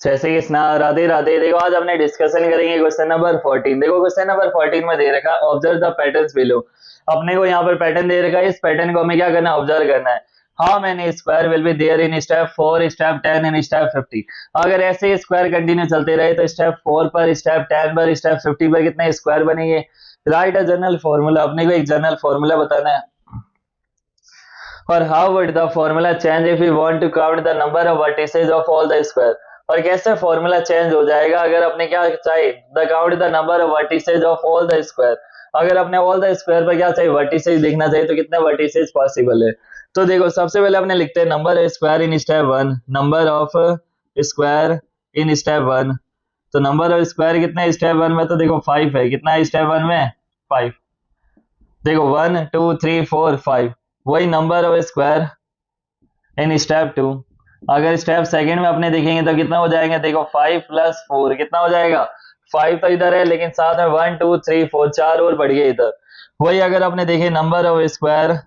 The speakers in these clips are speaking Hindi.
जैसे कि राधे राधे। देखो आज हमने डिस्कशन करेंगे क्वेश्चन नंबर 14। देखो क्वेश्चन नंबर 14 में दे रखा है ऑब्जर्व द पैटर्न्स बिलो। अपने को यहाँ पर पैटर्न दे रखा है, इस पैटर्न को हमें क्या करना है, ऑब्जर्व करना है। How many square will be there in step 4, step 10 and step 50। अगर ऐसे स्क्वायर कंटिन्यू चलते रहे तो स्टेप 4 पर, स्टेप 10 पर, स्टेप 50 पर कितने स्क्वायर बनेंगे। राइट अ जनरल फॉर्मूला, अपने को एक जनरल फॉर्मूला बताना है। और how would the formula change if you want to count the number of vertices of all the square. और कैसे फॉर्मूला चेंज हो जाएगा अगर अपने क्या चाहिए, the count the number of vertices of all the square. अगर अपने ऑल द स्क्वायर पर क्या चाहिए, वर्टिसेस देखना चाहिए, तो कितने वर्टिसेस पॉसिबल है। तो देखो सबसे पहले अपने लिखते हैं number of square in step 1, number of square in step 1। तो नंबर ऑफ स्क्वायर कितने स्टेप 1 में, तो देखो 5 है। कितना है स्टेप 1 में, 5। देखो 1 2 3 4 5, वही number of square in step 2। अगर स्टेप सेकंड में अपने देखेंगे तो कितना हो जाएगा, देखो 5 प्लस 4 कितना हो जाएगा, 5 तो इधर है लेकिन साथ में 1 2 3 4 4 और बढ़ गए इधर। वही अगर आपने देखे number of square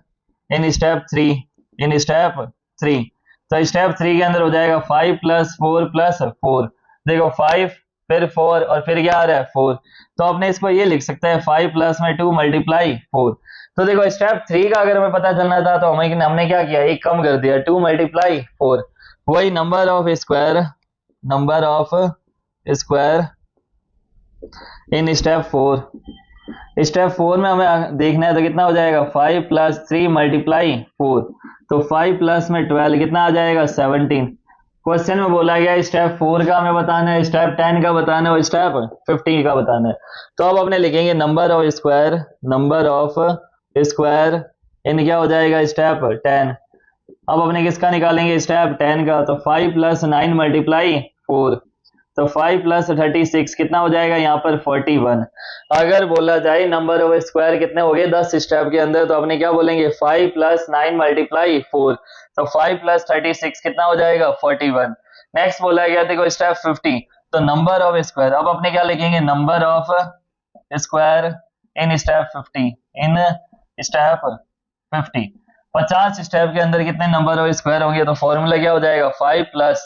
in step 3, in step 3, तो स्टेप 3 के अंदर हो जाएगा 5 प्लस 4 प्लस 4। देखो 5 फिर 4 और फिर क्या आ रहा है 4। तो अपने इसको ये लिख सकते हैं 5 प्लस में 2 मल्टीप्लाई 4। तो देखो स्टेप 3 का अगर हमें पता चलना था तो हमें हमने क्या किया, एक कम कर दिया, 2 मल्टीप्लाई 4। वही number of square, number of square in step 4। Step 4 में हमें देखना है तो कितना हो जाएगा, 5 प्लस 3 मल्टीप्लाई 4। तो 5 प्लस में 12 कितना आ जाएगा, 17। क्वेश्चन में बोला गया स्टेप 4 का हमें बताना है, स्टेप 10 का बताना है और स्टेप 15 का बताना है। तो अब अपने लिखेंगे number of square, number of square in क्या हो जाएगा, स्टेप 10। अब अपने किसका निकालेंगे, स्टेप 10 का। तो 5 प्लस 9 मल्टीप्लाई 4, तो 5 प्लस 36 कितना हो जाएगा यहाँ पर 41। अगर बोला जाए नंबर ऑफ स्क्वायर कितने हो गए 10 स्टेप के अंदर, तो अपने क्या बोलेंगे 5 प्लस 9 मल्टीप्लाई 4, तो 5 प्लस 36 कितना हो जाएगा 41। नेक्स्ट बोला गया देखो स्टेप 50, तो नंबर ऑफ स्क्वायर। अब अपने क्या लिखेंगे, number of square in step 50, in step 50। 50 step के अंदर कितने नंबर ऑफ स्क्वायर होंगे, तो फॉर्मूला क्या हो जाएगा 5 प्लस,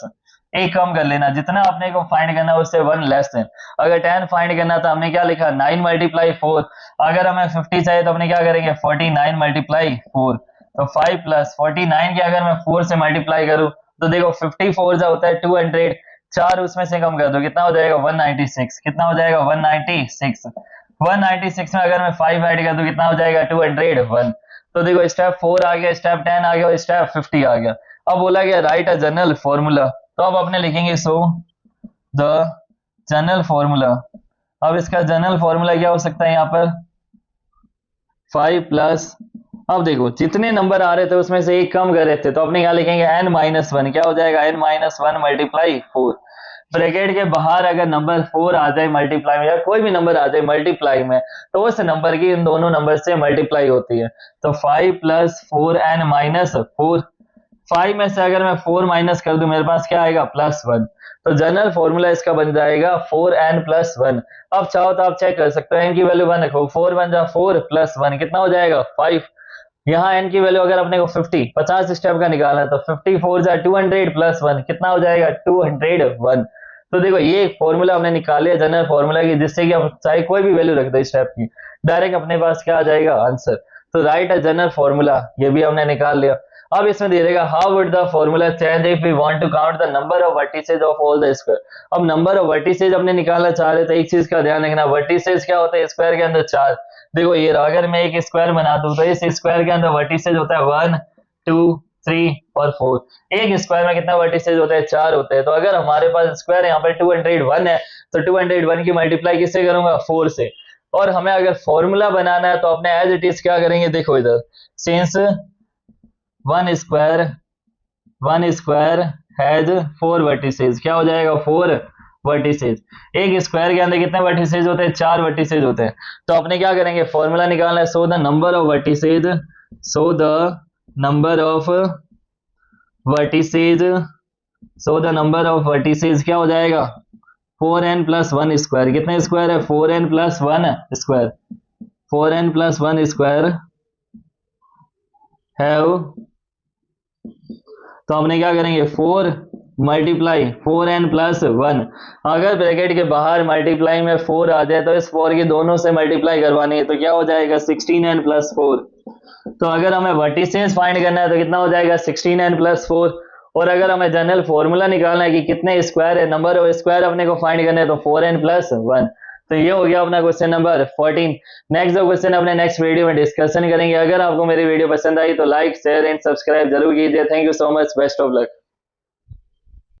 एक कम कर लेना, जितना अपने को फाइंड करना है उससे 1 लेस देन। अगर 10 फाइंड करना तो हमने क्या लिखा 9 मल्टीप्लाई 4। अगर हमें 50 चाहिए तो अपने क्या करेंगे 49 मल्टीप्लाई 4। तो 5 प्लस 49 के अगर मैं 4 से मल्टीप्लाई करूं तो देखो 54 जो होता है 200, 4 उसमें से कम कर दो कितना हो जाएगा 196। कितना हो जाएगा 196। 196 में अगर मैं 5 ऐड कर दूं कितना हो जाएगा 201। तो देखो स्टेप 4 आ गया, स्टेप 10 आ गया और स्टेप 50 आ गया। अब बोला गया राइट अ जनरल फॉर्मूला, तो अब अपने लिखेंगे सो द जनरल फॉर्मूला। अब इसका जनरल फॉर्मूला क्या हो सकता है यहाँ पर 5 प्लस, अब देखो जितने नंबर आ रहे थे उसमें से एक कम कर रहे थे तो अपने क्या लिखेंगे n माइनस 1। क्या हो जाएगा n माइनस 1 मल्टीप्लाई 4। ब्रैकेट के बाहर अगर नंबर 4 आ जाए मल्टीप्लाई में, या कोई भी नंबर आ जाए मल्टीप्लाई में, तो उस नंबर की इन दोनों नंबर से मल्टीप्लाई होती है। तो 5 प्लस 4n माइनस 4। 5 में से अगर मैं 4 माइनस कर दूं मेरे पास क्या आएगा प्लस 1। तो जनरल फॉर्मूला इसका बन जाएगा 4n प्लस 1। अब चाहो तो आप चेक कर सकते हो, n की वैल्यू 1 रखो, 4 1 जा 4 प्लस 1 कितना हो जाएगा 5। यहाँ n की वैल्यू अगर अपने को 50 स्टेप का निकालना है तो 54 जा 200 प्लस 1 कितना हो जाएगा 201। तो देखो ये फॉर्मूला हमने निकाले जनरल फॉर्मूला की, जिससे कि आप चाहे कोई भी वैल्यू रख दो स्टेप की, डायरेक्ट अपने पास क्या आ जाएगा आंसर। तो राइट अ जनरल फॉर्मूला ये भी हमने निकाल लिया। अब इसमें दे देगा how would the formula change if we want to count the number of vertices of all the square. अब नंबर ऑफ वर्टिसेस हमने निकालना चाह रहे थे, एक चीज का ध्यान रखना, वर्टिसेस क्या होता है स्क्वायर के अंदर 4। देखो ये अगर मैं एक स्क्वायर बना दूं तो इस स्क्वायर के अंदर वर्टिसेस होता है 1 2 3 और 4। एक स्क्वायर में कितना वर्टिसेस होते हैं 4 होते हैं। तो अगर हमारे पास स्क्वायर यहाँ पर 201 है तो 201 की मल्टीप्लाई किससे करूंगा 4 से। और हमें अगर फॉर्मूला बनाना है तो अपने एज इट इज क्या करेंगे, देखो इधर since one square has 4 vertices, क्या हो जाएगा 4 वर्टिसेस। एक स्क्वायर के अंदर कितने वर्टिसेस होते हैं 4 वर्टिसेस होते हैं। तो अपने क्या करेंगे फॉर्मूला निकालना है, so the number of vertices, so the number of vertices, so the number of vertices क्या हो जाएगा 4n प्लस 1 स्क्वायर। कितने स्क्वायर है 4n plus 1 square, 4n plus 1 square have. तो हमने क्या करेंगे 4 मल्टीप्लाई 4n+1। अगर ब्रैकेट के बाहर मल्टीप्लाई में 4 आ जाए तो इस 4 की दोनों से मल्टीप्लाई करवानी है, तो क्या हो जाएगा 16n+4। तो अगर हमें वर्टिसेस फाइंड करना है तो कितना हो जाएगा 16n+4। और अगर हमें जनरल फॉर्मूला निकालना है कि कितने स्क्वायर है, नंबर ऑफ स्क्वायर अपने को फाइंड करना है, तो 4n+1। तो ये हो गया अपना क्वेश्चन नंबर 14। नेक्स्ट जो क्वेश्चन अपने नेक्स्ट वीडियो में डिस्कशन करेंगे। अगर आपको मेरी वीडियो पसंद आई तो लाइक शेयर एंड सब्सक्राइब जरूर कीजिए। Thank you so much, best of luck.